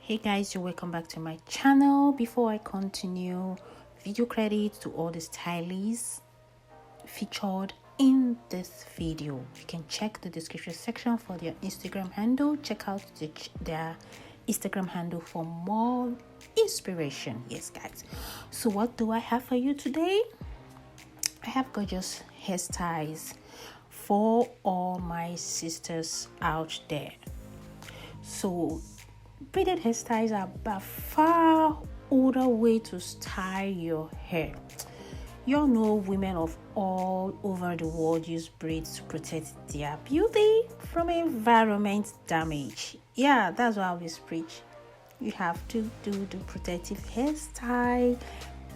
Hey guys, you're welcome back to my channel. Before I continue, video credit to all the stylists featured in this video. You can check the description section for their Instagram handle. Check out their Instagram handle for more inspiration. Yes guys, so what do I have for you today? I have gorgeous hairstyles for all my sisters out there. So braided hairstyles are by far older way to style your hair. You all know women of all over the world use braids to protect their beauty from environment damage. Yeah, that's what I always preach. You have to do the protective hairstyle,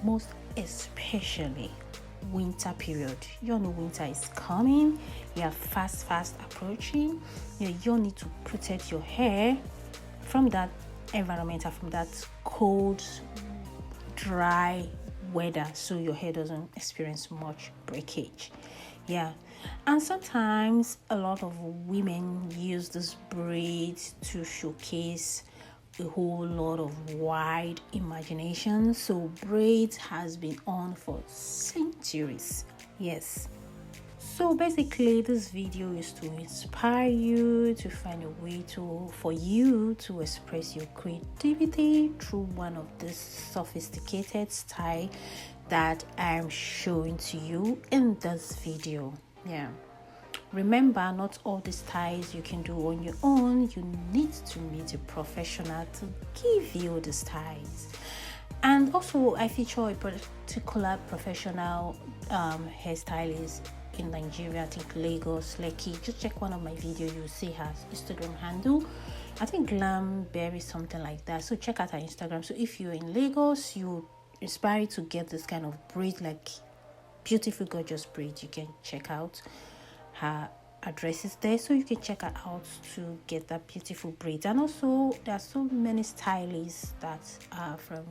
most especially winter period. You all know winter is coming. You are fast approaching. You need to protect your hair from that environment, from that cold, dry weather, so your hair doesn't experience much breakage. Yeah, and sometimes a lot of women use this braids to showcase a whole lot of wide imagination. So braids has been on for centuries. Yes, so basically this video is to inspire you to find a way for you to express your creativity through one of this sophisticated style that I'm showing to you in this video. Yeah, remember, not all the styles you can do on your own. You need to meet a professional to give you the styles. And also I feature a particular professional hairstylist in Nigeria, I think Lagos, Lekki. Just check one of my videos, you'll see her Instagram handle. I think Glamberry, something like that. So check out her Instagram. So if you're in Lagos, you inspire to get this kind of braid, like beautiful gorgeous braid, you can check out her address is there, so you can check her out to get that beautiful braid. And also there are so many stylists that are from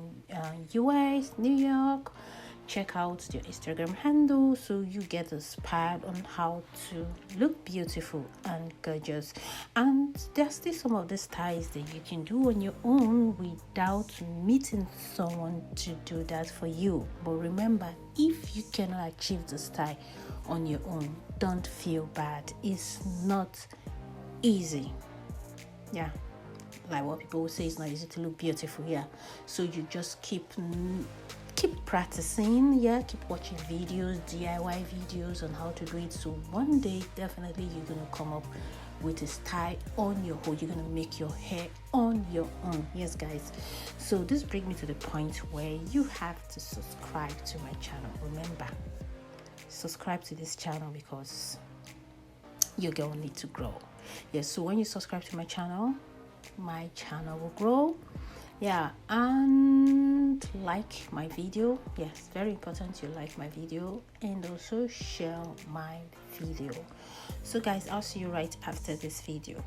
US, New York. Check out their Instagram handle so you get inspired on how to look beautiful and gorgeous. And there's still some of the styles that you can do on your own without meeting someone to do that for you. But remember, if you cannot achieve the style on your own, don't feel bad. It's not easy. Yeah, like what people will say, it's not easy to look beautiful. Yeah, so you just keep practicing. Yeah, keep watching videos, DIY videos on how to do it. So one day definitely you're gonna come up with a style on your own. You're gonna make your hair on your own. Yes guys, so this brings me to the point where you have to subscribe to my channel. Remember, subscribe to this channel because your girl need to grow. Yes, so when you subscribe to my channel will grow. Yeah, and like my video. Yes, very important you like my video and also share my video. So guys, I'll see you right after this video.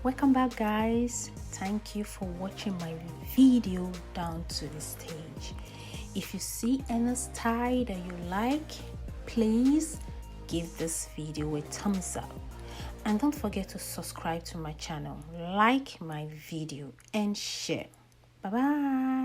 Welcome back, guys. Thank you for watching my video down to this stage. If you see any style that you like, please give this video a thumbs up, and don't forget to subscribe to my channel, like my video, and share. Bye bye.